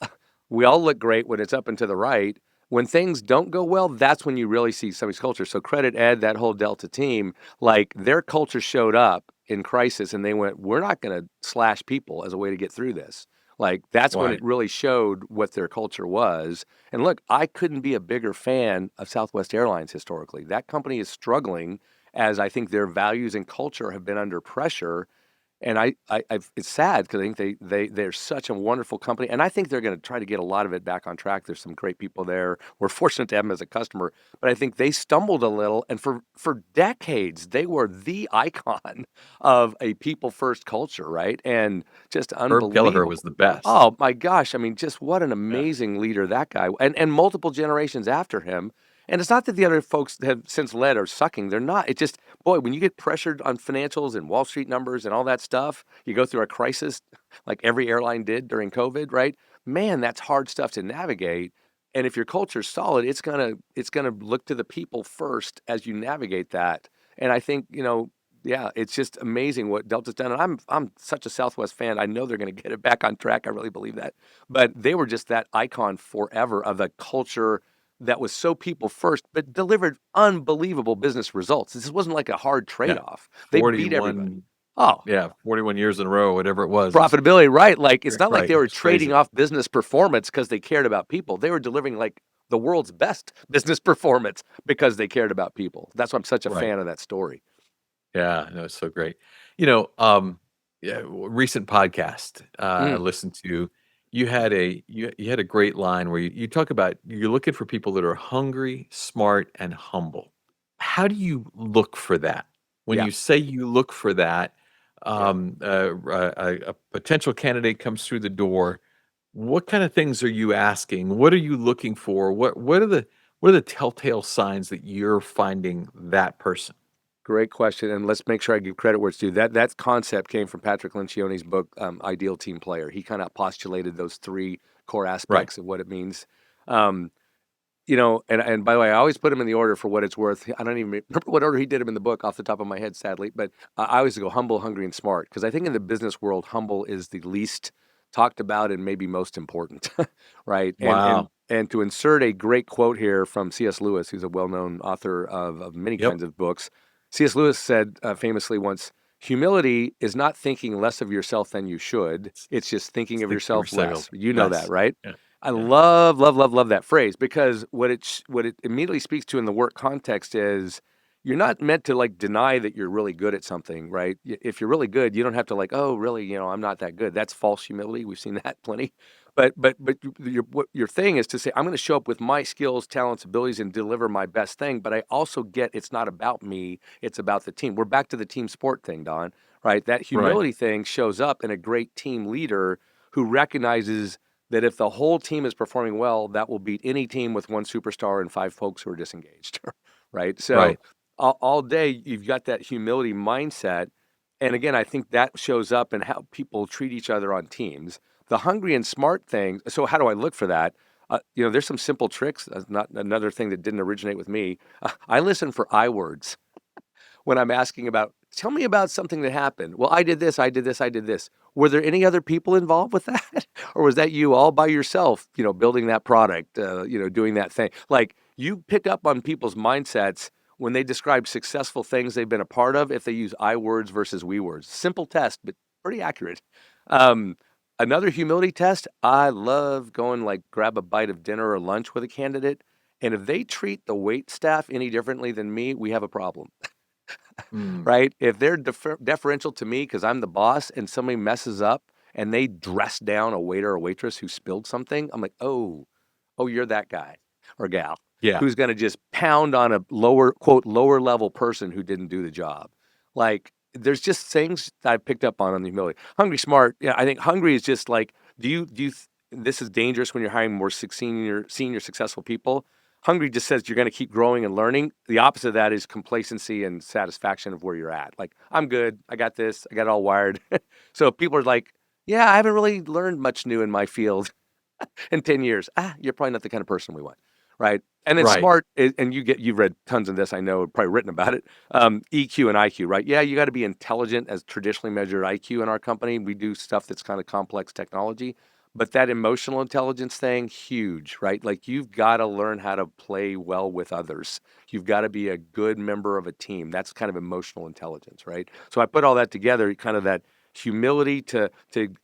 We all look great when it's up and to the right. When things don't go well, that's when you really see somebody's culture. So credit Ed, that whole Delta team, like their culture showed up in crisis and they went, we're not going to slash people as a way to get through this. Like that's when it right, really showed what their culture was. And look, I couldn't be a bigger fan of Southwest Airlines historically. That company is struggling as I think their values and culture have been under pressure. And it's sad because I think they're such a wonderful company, and I think they're going to try to get a lot of it back on track. There's some great people there. We're fortunate to have them as a customer, but I think they stumbled a little, and for decades they were the icon of a people first culture, right? And just Herb Kelleher was unbelievable. the best. Oh my gosh! I mean, just what an Yeah, amazing leader that guy, and multiple generations after him. And it's not that the other folks that have since led are sucking. They're not. It just boy, when you get pressured on financials and Wall Street numbers and all that stuff, you go through a crisis like every airline did during COVID, right? Man, that's hard stuff to navigate. And if your culture's solid, it's gonna look to the people first as you navigate that. And I think, yeah, it's just amazing what Delta's done. And I'm such a Southwest fan. I know they're gonna get it back on track. I really believe that. But they were just that icon forever of a culture that was so people first, but delivered unbelievable business results. This wasn't like a hard yeah, trade-off. They beat everybody. 41, Oh, yeah, 41 years in a row, whatever it was. Is profitability, right? Like it's not like right. they were It's crazy. trading off business performance because they cared about people. They were delivering like the world's best business performance because they cared about people. That's why I'm such a Right. fan of that story. Yeah, no, it's so great. Yeah, recent podcast I Mm, listened to, you had a great line where you talk about you're looking for people that are hungry, smart, and humble. How do you look for that? When yeah, you say you look for that, yeah. a potential candidate comes through the door. What kind of things are you asking? What are you looking for? What are the telltale signs that you're finding that person? Great question, and let's make sure I give credit where it's due. That concept came from Patrick Lencioni's book, Ideal Team Player. He kind of postulated those three core Right. aspects of what it means. Um, and by the way, I always put him in the order for what it's worth. I don't even remember what order he did him in the book off the top of my head, sadly. But I always go humble, hungry, and smart because I think in the business world, humble is the least talked about and maybe most important, right? Wow. And to insert a great quote here from C.S. Lewis, who's a well-known author of many Yep. kinds of books. C.S. Lewis said famously once, "Humility is not thinking less of yourself than you should. It's just thinking of Think of yourself yourself less." You know that, less. right? Yeah, I yeah. love, love, love, love that phrase because what it immediately speaks to in the work context is you're not meant to like deny that you're really good at something, right? If you're really good, you don't have to like, oh, really, I'm not that good. That's false humility. We've seen that plenty. But what your thing is to say, I'm going to show up with my skills, talents, abilities, and deliver my best thing. But I also get it's not about me; it's about the team. We're back to the team sport thing, Don. Right? That Right, humility thing shows up in a great team leader who recognizes that if the whole team is performing well, that will beat any team with one superstar and five folks who are disengaged, right? So right, all day you've got that humility mindset, and again, I think that shows up in how people treat each other on teams. The hungry and smart thing. So how do I look for that? There's some simple tricks. Not another thing that didn't originate with me. I listen for I words when I'm asking about, tell me about something that happened. Well, I did this, I did this, I did this. Were there any other people involved with that? Or was that you all by yourself, building that product, doing that thing? Like you pick up on people's mindsets when they describe successful things they've been a part of if they use I words versus we words. Simple test, but pretty accurate. Um, Another humility test, I love going like grab a bite of dinner or lunch with a candidate. And if they treat the wait staff any differently than me, we have a problem, mm, right? If they're deferential to me because I'm the boss and somebody messes up and they dress down a waiter or waitress who spilled something, I'm like, oh, you're that guy or gal yeah, who's going to just pound on a lower, quote, lower level person who didn't do the job. Like, there's just things that I picked up on the humility. Hungry, smart. Yeah, I think hungry is just like, do you this is dangerous when you're hiring more senior successful people. Hungry just says you're going to keep growing and learning. The opposite of that is complacency and satisfaction of where you're at. Like, I'm good. I got this. I got it all wired. So people are like, yeah, I haven't really learned much new in my field in 10 years. You're probably not the kind of person we want. Right. And then Right. smart, and you've read tons of this, I know, probably written about it. EQ and IQ, right? Yeah, you got to be intelligent as traditionally measured IQ in our company. We do stuff that's kind of complex technology, but that emotional intelligence thing, huge, right? Like, you've got to learn how to play well with others. You've got to be a good member of a team. That's kind of emotional intelligence, right? So I put all that together, kind of that humility to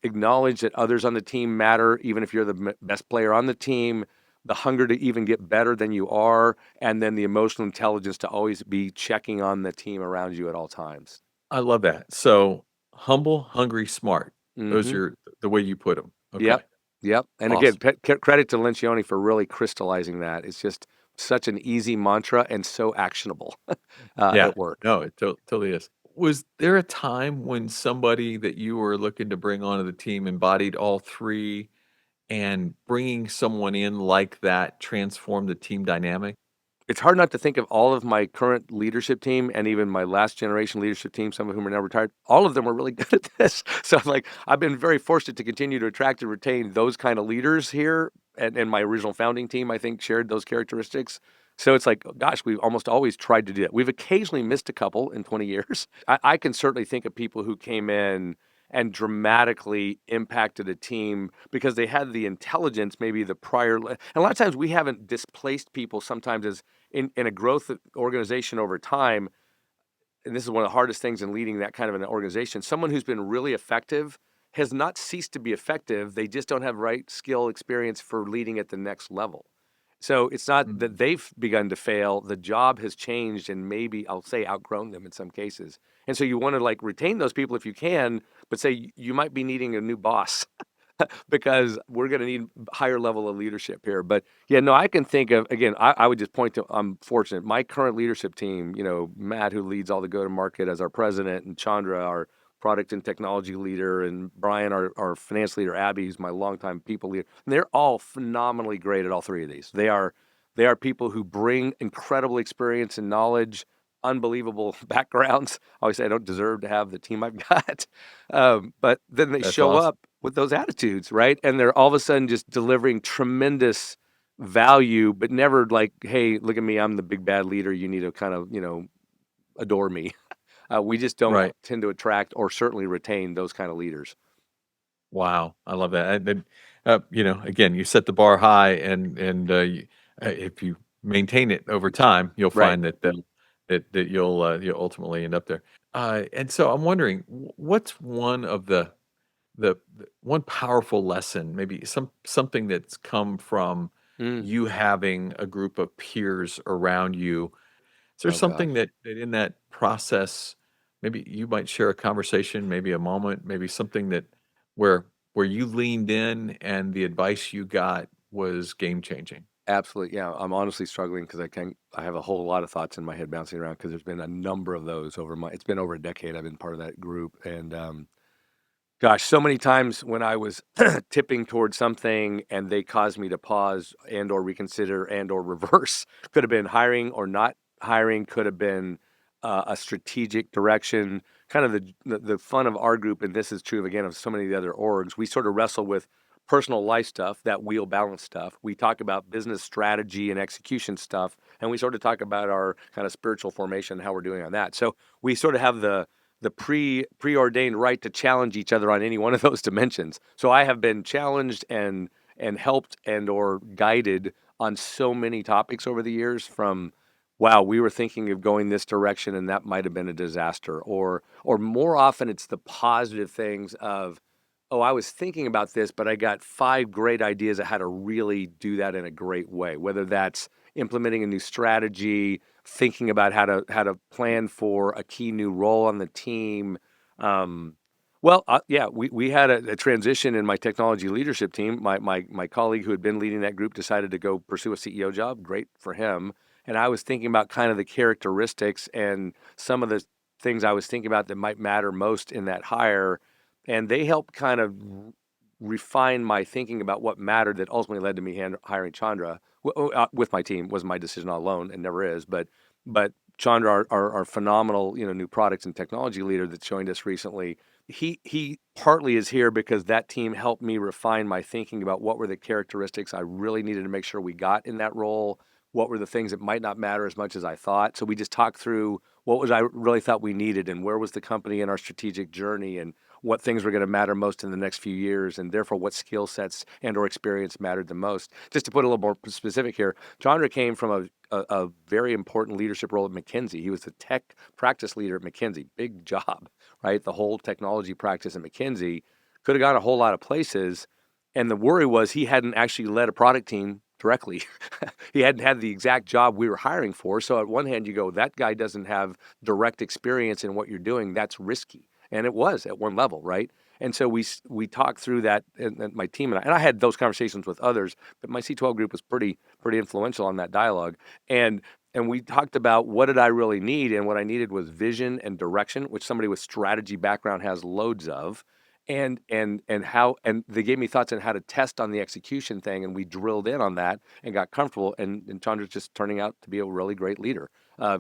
acknowledge that others on the team matter, even if you're the best player on the team, the hunger to even get better than you are, and then the emotional intelligence to always be checking on the team around you at all times. I love that. So humble, hungry, smart. Those Hmm. are the way you put them. Okay. Yep. Yep. And again, Awesome. credit to Lencioni for really crystallizing that. It's just such an easy mantra and so actionable Yeah. at work. No, it totally is. Was there a time when somebody that you were looking to bring onto the team embodied all three, and bringing someone in like that transformed the team dynamic? It's hard not to think of all of my current leadership team and even my last generation leadership team, some of whom are now retired. All of them are really good at this. So I'm like, I've been very fortunate to continue to attract and retain those kind of leaders here. And my original founding team, I think, shared those characteristics. So it's like, gosh, we've almost always tried to do that. We've occasionally missed a couple in 20 years. I can certainly think of people who came in and dramatically impacted a team because they had the intelligence, maybe the prior. And a lot of times we haven't displaced people sometimes as in a growth organization over time, and this is one of the hardest things in leading that kind of an organization, someone who's been really effective has not ceased to be effective. They just don't have right skill experience for leading at the next level. So it's not that Mm. they've begun to fail. The job has changed and maybe I'll say outgrown them in some cases. And so you want to like retain those people if you can, but say you might be needing a new boss because we're going to need higher level of leadership here. But yeah, no, I can think of again. I would just point to I'm fortunate. My current leadership team, Matt, who leads all the go to market as our president, and Chandra, our product and technology leader, and Brian, our finance leader, Abby, who's my longtime people leader. And they're all phenomenally great at all three of these. They are people who bring incredible experience and knowledge, unbelievable backgrounds. I always say I don't deserve to have the team I've got, but then they That's show awesome. up with those attitudes, right? And they're all of a sudden just delivering tremendous value, but never like, hey, look at me, I'm the big bad leader. You need to kind of, adore me. We just don't Right. tend to attract or certainly retain those kind of leaders. Wow, I love that. And then, again, you set the bar high, and if you maintain it over time, you'll Right. find that you'll ultimately end up there. And so I'm wondering, what's one of the one powerful lesson, maybe something that's come from Mm. you having a group of peers around you. Is there Oh something gosh. that in that process, maybe you might share a conversation, maybe a moment, maybe something that where you leaned in and the advice you got was game changing? Absolutely. Yeah. I'm honestly struggling because I have a whole lot of thoughts in my head bouncing around because there's been a number of those it's been over a decade. I've been part of that group. And, gosh, so many times when I was tipping towards something and they caused me to pause and or reconsider and or reverse. Could have been hiring or not hiring, could have been a strategic direction. Kind of the fun of our group, and this is true of again of so many of the other orgs, we sort of wrestle with personal life stuff, that wheel balance stuff. We talk about business strategy and execution stuff, and we sort of talk about our kind of spiritual formation, how we're doing on that. So we sort of have the preordained right to challenge each other on any one of those dimensions. So I have been challenged and helped and or guided on so many topics over the years from wow, we were thinking of going this direction and that might have been a disaster or more often it's the positive things of oh, I was thinking about this, but I got five great ideas of how to really do that in a great way, whether that's implementing a new strategy, thinking about how to plan for a key new role on the team. Um, yeah, we had a transition in my technology leadership team. My colleague who had been leading that group decided to go pursue a CEO job. Great for him. And I was thinking about kind of the characteristics and some of the things I was thinking about that might matter most in that hire. And they helped kind of refine my thinking about what mattered that ultimately led to me hiring Chandra with my team. Was my decision all alone, and never is. But Chandra, our phenomenal new products and technology leader that joined us recently, he partly is here because that team helped me refine my thinking about what were the characteristics I really needed to make sure we got in that role. What were the things that might not matter as much as I thought? So we just talked through what was I really thought we needed, and where was the company in our strategic journey, and what things were going to matter most in the next few years, and therefore what skill sets and or experience mattered the most. Just to put a little more specific here, Chandra came from a very important leadership role at McKinsey. He was the tech practice leader at McKinsey. Big job, right? The whole technology practice at McKinsey could have gone a whole lot of places. And the worry was he hadn't actually led a product team directly. He hadn't had the exact job we were hiring for. So at one hand, you go, that guy doesn't have direct experience in what you're doing. That's risky. And it was at one level, right? And so we talked through that, and my team and I had those conversations with others, but my C12 group was pretty influential on that dialogue. And we talked about what did I really need, and what I needed was vision and direction, which somebody with strategy background has loads of, and they gave me thoughts on how to test on the execution thing, and we drilled in on that and got comfortable. And Chandra's just turning out to be a really great leader.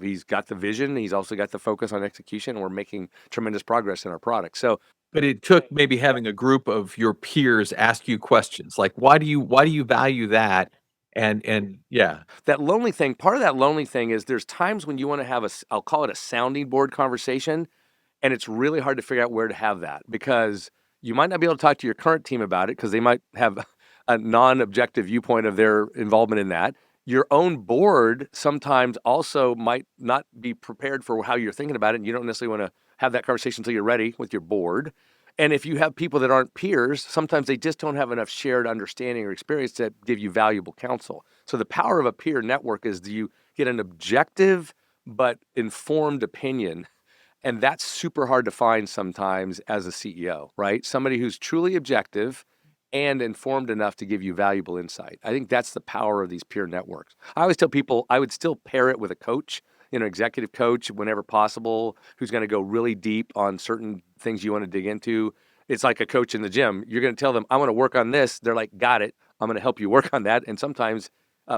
He's got the vision, he's also got the focus on execution, and we're making tremendous progress in our product. So But it took maybe having a group of your peers ask you questions like, why do you value that? And yeah, that lonely thing, part of that lonely thing is there's times when you want to have I'll call it a sounding board conversation, and it's really hard to figure out where to have that because you might not be able to talk to your current team about it because they might have a non-objective viewpoint of their involvement in that. Your own board sometimes also might not be prepared for how you're thinking about it, and you don't necessarily want to have that conversation until you're ready with your board. And if you have people that aren't peers, sometimes they just don't have enough shared understanding or experience to give you valuable counsel. So the power of a peer network is you get an objective but informed opinion, and that's super hard to find sometimes as a CEO, right? Somebody who's truly objective and informed enough to give you valuable insight. I think that's the power of these peer networks. I always tell people I would still pair it with a coach, executive coach whenever possible, who's going to go really deep on certain things you want to dig into. It's like a coach in the gym. You're going to tell them, I want to work on this. They're like, got it. I'm going to help you work on that. And sometimes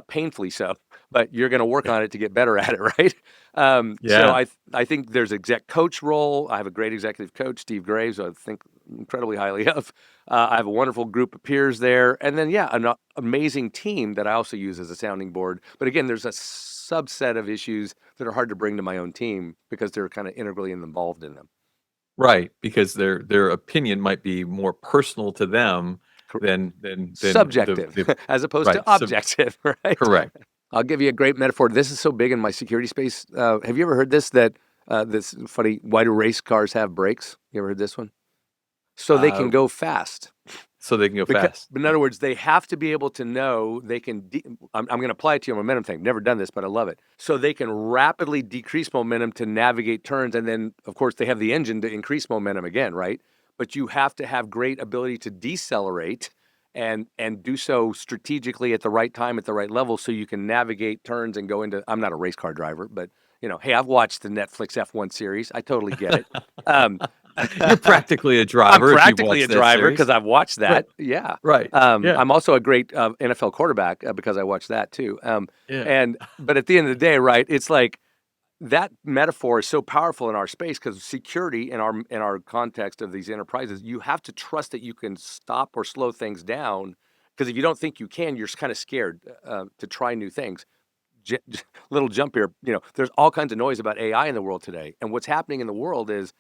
painfully so, but you're going to work on it to get better at it, right? So yeah, I think there's exec coach role. I have a great executive coach, Steve Graves, who I think incredibly highly of. I have a wonderful group of peers there, and then an amazing team that I also use as a sounding board. But again, there's a subset of issues that are hard to bring to my own team because they're kind of integrally involved in them. right. Because their opinion might be more personal to them than Subjective the as opposed to right. objective, right? Correct. I'll give you a great metaphor. This is so big in my security space. Have you ever heard this? That this funny. Why do race cars have brakes? You ever heard this one? So they Uh, can go fast. so they can go Because, fast. in other words, they have to be able to know they can. I'm going to apply it to your momentum thing. Never done this, but I love it. So they can rapidly decrease momentum to navigate turns, and then, of course, they have the engine to increase momentum again, right? But you have to have great ability to decelerate and do so strategically at the right time at the right level, so you can navigate turns and go into. I'm not a race car driver, but hey, I've watched the Netflix F1 series. I totally get it. Um, You're practically a I'm driver if you've practically a watched that driver series. because I've watched Right. that. Yeah. Right. Yeah. I'm also a great NFL quarterback because I watched that too. Yeah. But at the end of the day, right? It's like that metaphor is so powerful in our space because security in our context of these enterprises, you have to trust that you can stop or slow things down. Because if you don't think you can, you're kind of scared to try new things. J- Little jump here. There's all kinds of noise about AI in the world today, and what's happening in the world is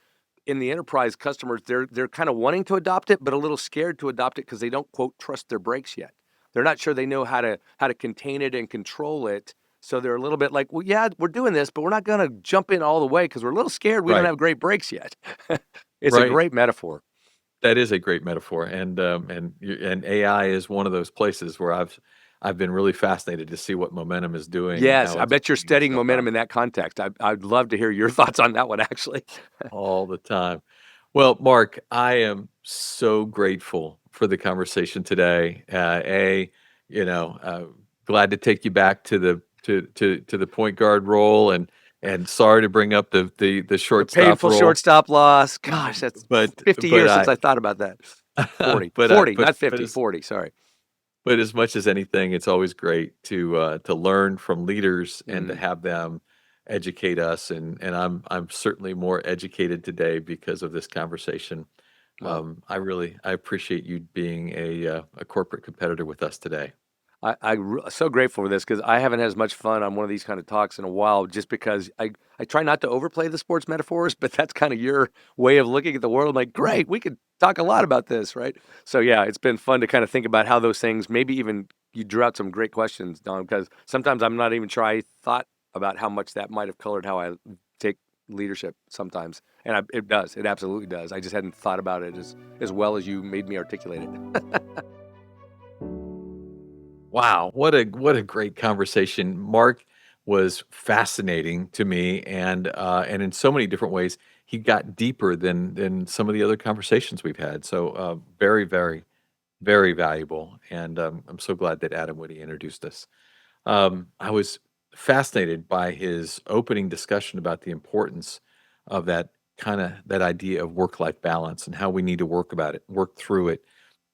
in the enterprise customers, they're kind of wanting to adopt it, but a little scared to adopt it because they don't quote trust their brakes yet. They're not sure they know how to contain it and control it. So they're a little bit like, well, yeah, we're doing this, but we're not going to jump in all the way because we're a little scared. We don't Right. have great brakes yet. It's a Right. great metaphor. That is a great metaphor, and AI is one of those places where I've been really fascinated to see what momentum is doing and Yes, how I it's bet you're working studying itself out momentum in that context. I'd love to hear your thoughts on that one, actually. all the time. Well, Mark, I am so grateful for the conversation today. You know, uh, glad to take you back to the point guard role, and sorry to bring up the The shortstop painful role, shortstop loss. Gosh, that's but 50 but years since I I thought about that. 40, but 40, but not but 50, as 40, sorry. but as much as anything, it's always great to learn from leaders and to Mhm. have them educate us. And I'm certainly more educated today because of this conversation. Well, I appreciate you being a corporate competitor with us today. so grateful for this because I haven't had as much fun on one of these kind of talks in a while just because I try not to overplay the sports metaphors, but that's kind of your way of looking at the world. I'm like, great, we could talk a lot about this, right? So yeah, it's been fun to kind of think about how those things, maybe even you drew out some great questions, Don, because sometimes I'm not even sure I thought about how much that might have colored how I take leadership sometimes. And it does, it absolutely does. I just hadn't thought about it as well as you made me articulate it. Wow, what a great conversation. Mark was fascinating to me, and in so many different ways, he got deeper than some of the other conversations we've had. So very, very, very valuable, and I'm so glad that Adam Whitty introduced us. I was fascinated by his opening discussion about the importance of that idea of work-life balance and how we need to work through it,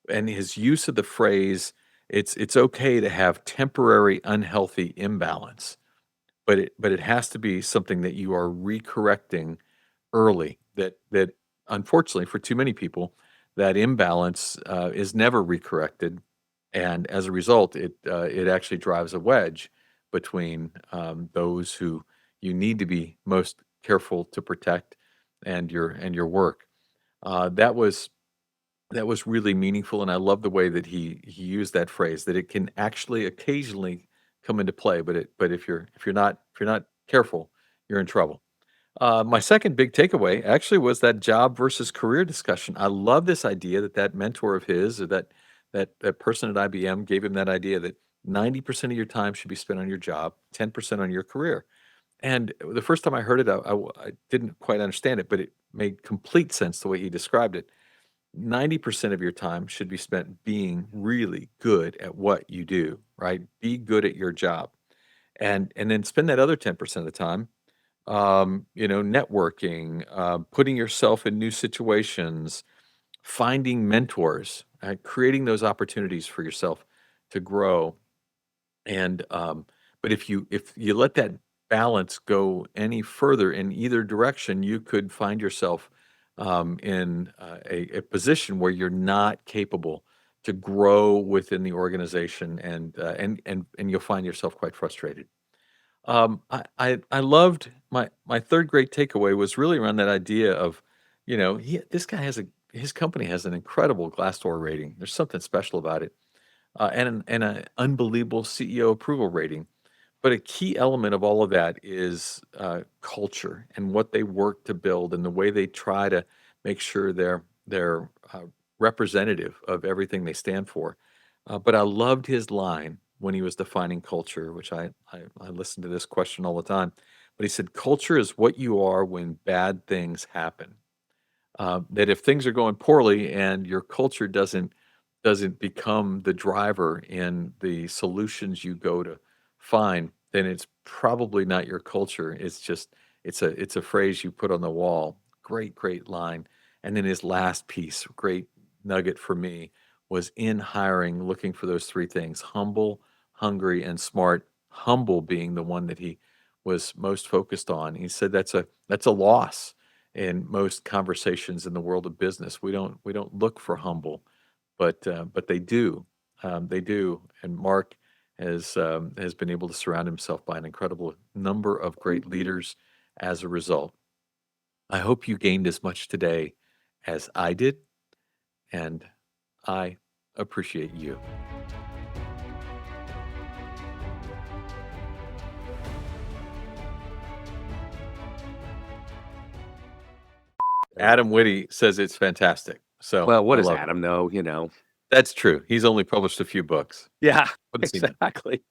and his use of the phrase, it's okay to have temporary unhealthy imbalance, but it has to be something that you are recorrecting early. That unfortunately for too many people, that imbalance is never recorrected, and as a result, it actually drives a wedge between those who you need to be most careful to protect and your work. That was really meaningful, and I love the way that he used that phrase, that it can actually occasionally come into play, but if you're not careful, you're in trouble. My second big takeaway actually was that job versus career discussion. I love this idea that mentor of his, or that person at IBM gave him that idea that 90% of your time should be spent on your job, 10% on your career. And the first time I heard it, I didn't quite understand it, but it made complete sense the way he described it. 90% of your time should be spent being really good at what you do, right? Be good at your job. And then spend that other 10% of the time, networking, putting yourself in new situations, finding mentors, creating those opportunities for yourself to grow. And but if you let that balance go any further in either direction, you could find yourself in a position where you're not capable to grow within the organization, and you'll find yourself quite frustrated. I loved my third great takeaway was really around that idea of, this guy his company has an incredible Glassdoor rating. There's something special about it, and an unbelievable CEO approval rating. But a key element of all of that is culture and what they work to build and the way they try to make sure they're representative of everything they stand for. But I loved his line when he was defining culture, which I listen to this question all the time. But he said, "Culture is what you are when bad things happen." That if things are going poorly and your culture doesn't become the driver in the solutions you go to find, then it's probably not your culture. It's a phrase you put on the wall. Great, great line. And then his last piece, great nugget for me, was in hiring, looking for those three things: humble, hungry, and smart. Humble being the one that he was most focused on. He said that's a loss in most conversations in the world of business. We don't look for humble, but they do. They do. And Mark has been able to surround himself by an incredible number of great leaders as a result. I hope you gained as much today as I did, and I appreciate you. Adam Whitty says it's fantastic. So Well, what I does love it. Adam know? That's true. He's only published a few books. Yeah, What does he know? exactly.